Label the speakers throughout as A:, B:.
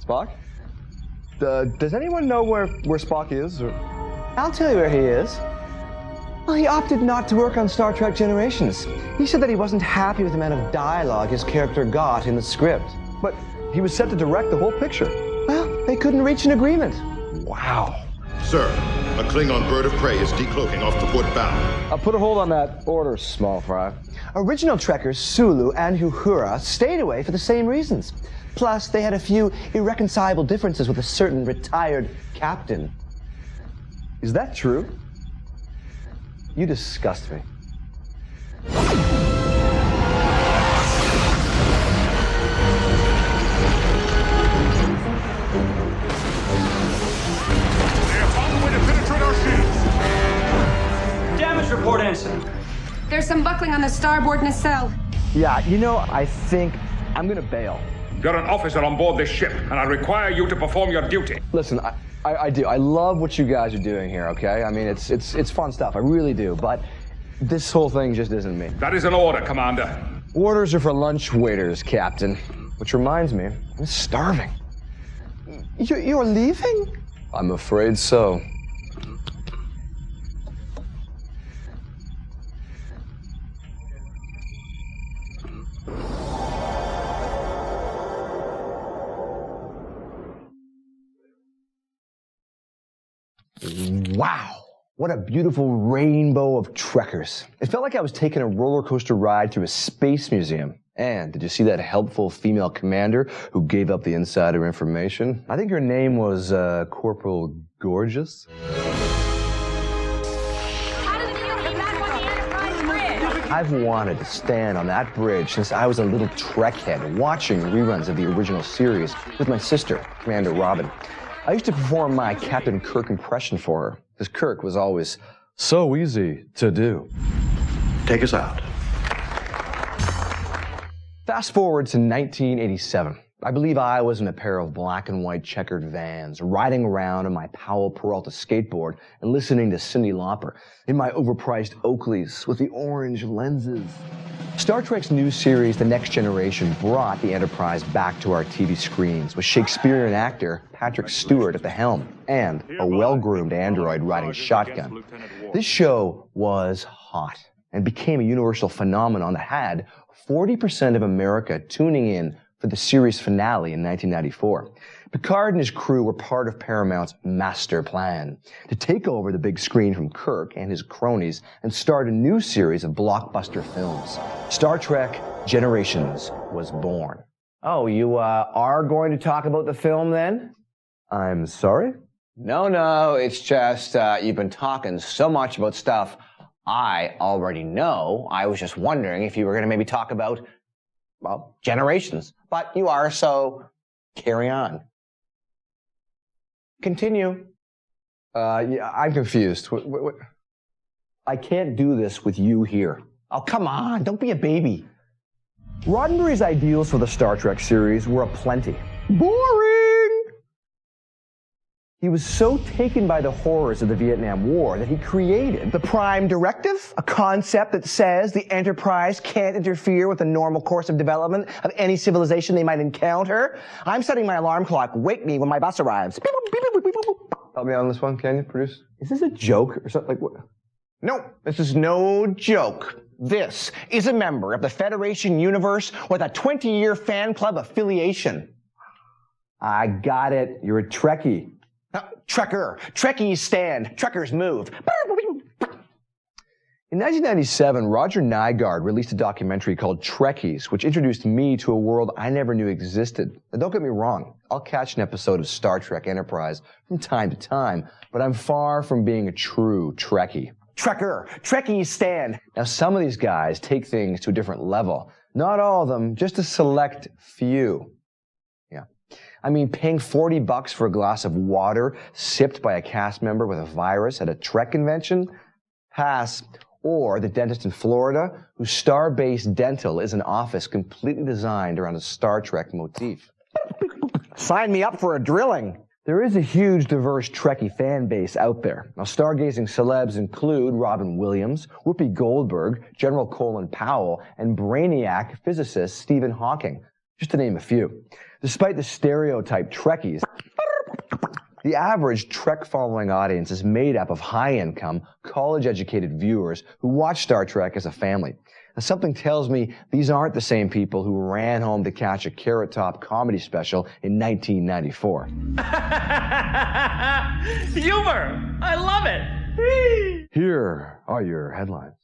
A: Spock? Does anyone know where Spock is? Or...
B: I'll tell you where he is. Well, he opted not to work on Star Trek Generations. He said that he wasn't happy with the amount of dialogue his character got in the script.
A: But he was set to direct the whole picture.
B: Well, they couldn't reach an agreement.
A: Wow.
C: Sir, a Klingon bird of prey is decloaking off to port bow.
A: I'll put a hold on that order, small fry.
B: Original Trekkers Sulu and Uhura stayed away for the same reasons. Plus, they had a few irreconcilable differences with a certain retired captain.
A: Is that true? You disgust me.
D: Damage report, Ensign.
E: There's some buckling on the starboard nacelle.
A: Yeah, you know, I think I'm gonna bail.
F: You're an officer on board this ship, and I require you to perform your duty.
A: Listen, I do. I love what you guys are doing here, okay? I mean, it's fun stuff. I really do. But this whole thing just isn't me.
F: That is an order, Commander.
A: Orders are for lunch waiters, Captain. Which reminds me, I'm starving.
B: You're leaving?
A: I'm afraid so. Wow, what a beautiful rainbow of Trekkers. It felt like I was taking a roller coaster ride through a space museum. And did you see that helpful female commander who gave up the insider information? I think her name was Corporal Gorgeous. I've wanted to stand on that bridge since I was a little Trekhead, watching reruns of the original series with my sister, Commander Robin. I used to perform my Captain Kirk impression for her, because Kirk was always so easy to do.
C: Take us out.
A: Fast forward to 1987. I believe I was in a pair of black and white checkered vans, riding around on my Powell Peralta skateboard and listening to Cyndi Lauper in my overpriced Oakleys with the orange lenses. Star Trek's new series, The Next Generation, brought the Enterprise back to our TV screens with Shakespearean actor Patrick Stewart at the helm and a well-groomed android riding shotgun. This show was hot and became a universal phenomenon that had 40% of America tuning in for the series finale in 1994. Picard and his crew were part of Paramount's master plan to take over the big screen from Kirk and his cronies and start a new series of blockbuster films. Star Trek Generations was born.
B: Oh, you are going to talk about the film then?
A: I'm sorry?
B: No, it's just you've been talking so much about stuff I already know. I was just wondering if you were going to maybe talk about, well, Generations. But you are, so carry on. Continue.
A: Yeah, I'm confused. What? I can't do this with you here.
B: Oh, come on, don't be a baby.
A: Roddenberry's ideals for the Star Trek series were aplenty. Boring! He was so taken by the horrors of the Vietnam War that he created
B: The Prime Directive, a concept that says the Enterprise can't interfere with the normal course of development of any civilization they might encounter. I'm setting my alarm clock. Wake me when my bus arrives.
A: Help me on this one, can you, produce? Is this a joke or something? Like what?
B: No, this is no joke. This is a member of the Federation Universe with a 20-year fan club affiliation.
A: I got it. You're a Trekkie.
B: Trekker. Trekkies stand. Trekkers move.
A: In 1997, Roger Nygard released a documentary called Trekkies, which introduced me to a world I never knew existed. Now, don't get me wrong, I'll catch an episode of Star Trek Enterprise from time to time, but I'm far from being a true Trekkie.
B: Trekker. Trekkies stand.
A: Now, some of these guys take things to a different level. Not all of them, just a select few. Yeah. I mean, paying $40 for a glass of water sipped by a cast member with a virus at a Trek convention? Pass. Or the dentist in Florida, whose Starbase Dental is an office completely designed around a Star Trek motif.
B: Sign me up for a drilling.
A: There is a huge, diverse Trekkie fan base out there. Now, stargazing celebs include Robin Williams, Whoopi Goldberg, General Colin Powell, and brainiac physicist Stephen Hawking, just to name a few. Despite the stereotype Trekkies, the average Trek-following audience is made up of high-income, college-educated viewers who watch Star Trek as a family. Now, something tells me these aren't the same people who ran home to catch a Carrot Top comedy special in 1994.
D: Humor! I love it!
A: Here are your headlines.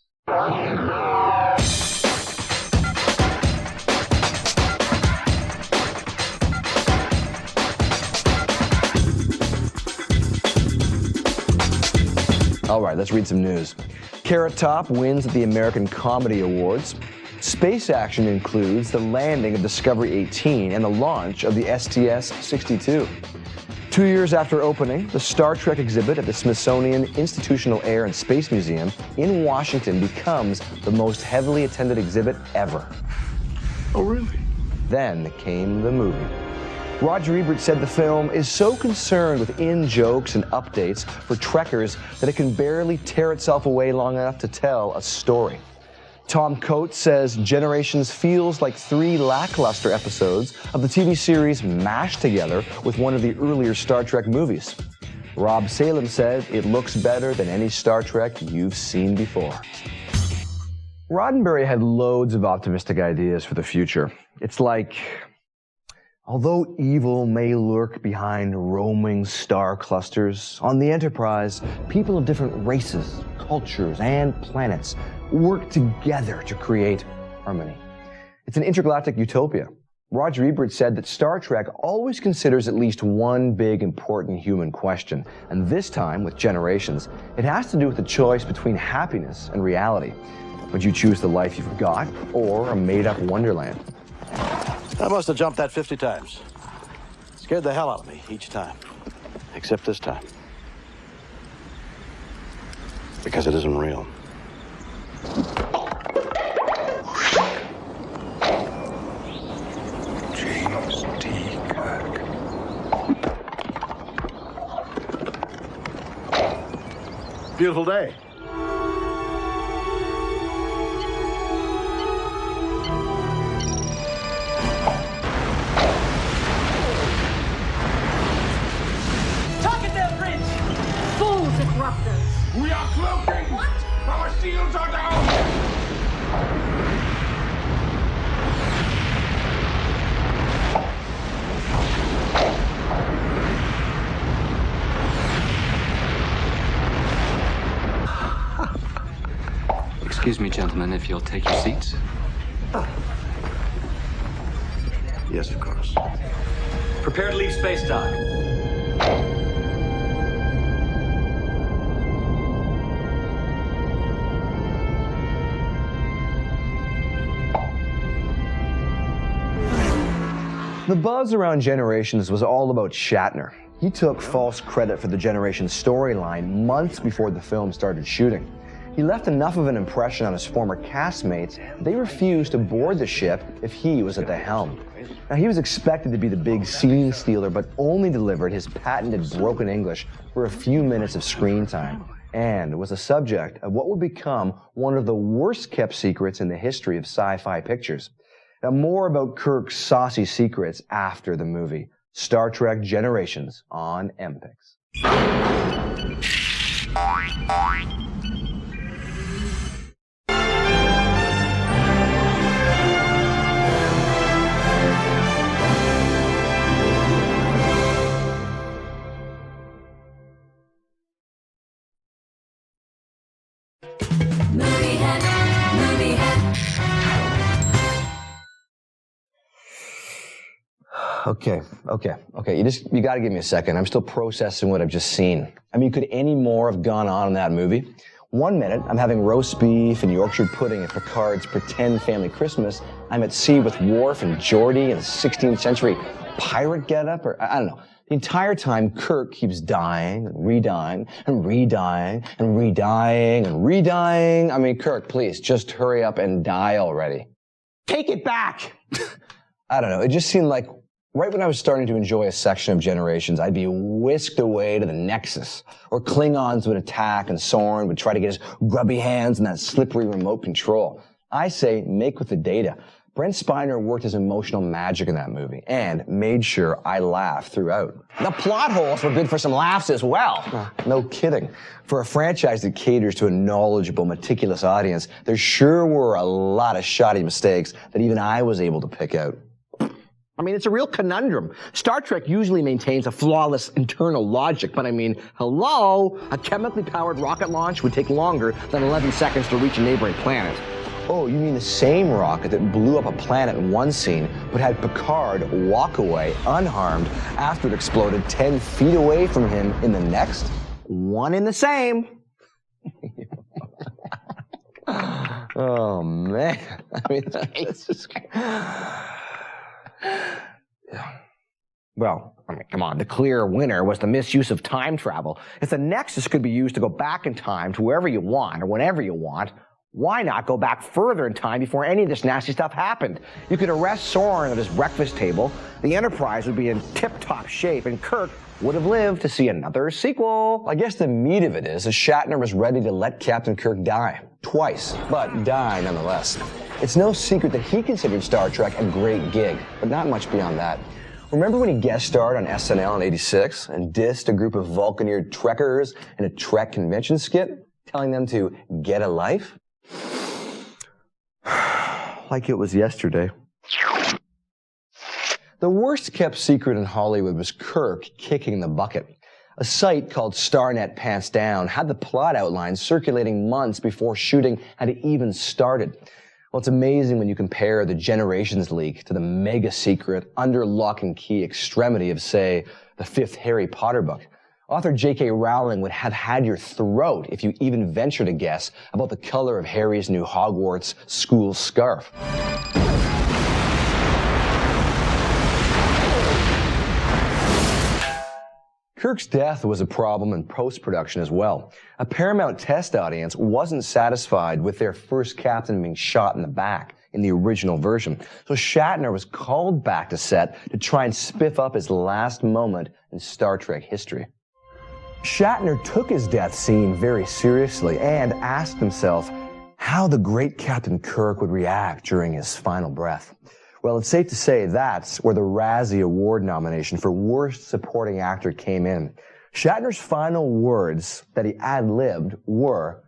A: All right, let's read some news. Carrot Top wins at the American Comedy Awards. Space action includes the landing of Discovery 18 and the launch of the STS-62. 2 years after opening, the Star Trek exhibit at the Smithsonian Institutional Air and Space Museum in Washington becomes the most heavily attended exhibit ever.
C: Oh, really?
A: Then came the movie. Roger Ebert said the film is so concerned with in-jokes and updates for Trekkers that it can barely tear itself away long enough to tell a story. Tom Coates says Generations feels like 3 lackluster episodes of the TV series mashed together with one of the earlier Star Trek movies. Rob Salem said it looks better than any Star Trek you've seen before. Roddenberry had loads of optimistic ideas for the future. It's like, although evil may lurk behind roaming star clusters, on the Enterprise, people of different races, cultures, and planets work together to create harmony. It's an intergalactic utopia. Roger Ebert said that Star Trek always considers at least one big important human question, and this time, with Generations, it has to do with the choice between happiness and reality. Would you choose the life you've got, or a made-up wonderland?
G: I must have jumped that 50 times. Scared the hell out of me each time. Except this time. Because it isn't real.
C: James T. Kirk.
G: Beautiful day.
F: We are cloaking! What? Our shields are down!
H: Excuse me, gentlemen, if you'll take your seats.
G: Yes, of course.
D: Prepare to leave space dock.
A: The buzz around Generations was all about Shatner. He took false credit for the Generations storyline months before the film started shooting. He left enough of an impression on his former castmates that they refused to board the ship if he was at the helm. Now, he was expected to be the big scene stealer, but only delivered his patented broken English for a few minutes of screen time, and was a subject of what would become one of the worst kept secrets in the history of sci-fi pictures. Now, more about Kirk's saucy secrets after the movie. Star Trek Generations on MPix. Okay. You gotta give me a second. I'm still processing what I've just seen. I mean, could any more have gone on in that movie? 1 minute, I'm having roast beef and Yorkshire pudding at Picard's pretend family Christmas. I'm at sea with Worf and Geordi in a 16th century pirate getup, or I don't know. The entire time, Kirk keeps dying and redying and redying and redying and redying. I mean, Kirk, please, just hurry up and die already. Take it back! I don't know, it just seemed like right when I was starting to enjoy a section of Generations, I'd be whisked away to the Nexus, or Klingons would attack and Soren would try to get his grubby hands on that slippery remote control. I say make with the data. Brent Spiner worked his emotional magic in that movie and made sure I laughed throughout.
B: The plot holes were good for some laughs as well.
A: No kidding. For a franchise that caters to a knowledgeable, meticulous audience, there sure were a lot of shoddy mistakes that even I was able to pick out. I mean, it's a real conundrum. Star Trek usually maintains a flawless internal logic, but I mean, hello? A chemically powered rocket launch would take longer than 11 seconds to reach a neighboring planet. Oh, you mean the same rocket that blew up a planet in one scene, but had Picard walk away unharmed after it exploded 10 feet away from him in the next? One and the same. Oh, man. I mean, that's just... Well, I mean, come on. The clear winner was the misuse of time travel. If the Nexus could be used to go back in time to wherever you want or whenever you want, why not go back further in time before any of this nasty stuff happened? You could arrest Soren at his breakfast table, the Enterprise would be in tip-top shape, and Kirk would have lived to see another sequel. I guess the meat of it is that Shatner was ready to let Captain Kirk die. Twice, but die nonetheless. It's no secret that he considered Star Trek a great gig, but not much beyond that. Remember when he guest starred on SNL in '86 and dissed a group of Vulcaneered Trekkers in a Trek convention skit, telling them to get a life? Like it was yesterday. The worst kept secret in Hollywood was Kirk kicking the bucket. A site called Starnet Pants Down had the plot outline circulating months before shooting had even started. Well, it's amazing when you compare the Generations leak to the mega secret under lock and key extremity of, say, the fifth Harry Potter book. Author J.K. Rowling would have had your throat if you even ventured a guess about the color of Harry's new Hogwarts school scarf. Kirk's death was a problem in post-production as well. A Paramount test audience wasn't satisfied with their first captain being shot in the back in the original version. So Shatner was called back to set to try and spiff up his last moment in Star Trek history. Shatner took his death scene very seriously and asked himself how the great Captain Kirk would react during his final breath. Well, it's safe to say that's where the Razzie Award nomination for Worst Supporting Actor came in. Shatner's final words that he ad-libbed were,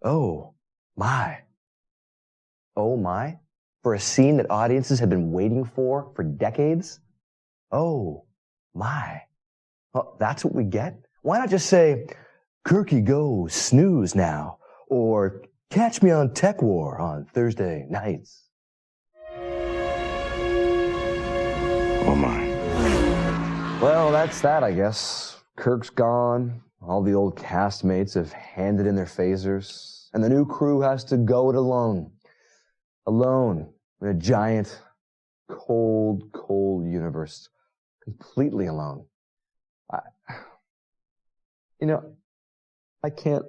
A: "Oh, my." Oh, my? For a scene that audiences had been waiting for decades? Oh, my. Well, that's what we get? Why not just say, "Kirky, go snooze now," or "Catch me on Tech War on Thursday nights"?
C: Oh my.
A: Well, that's that, I guess. Kirk's gone. All the old castmates have handed in their phasers, and the new crew has to go it alone. Alone in a giant, cold, cold universe. Completely alone. I can't...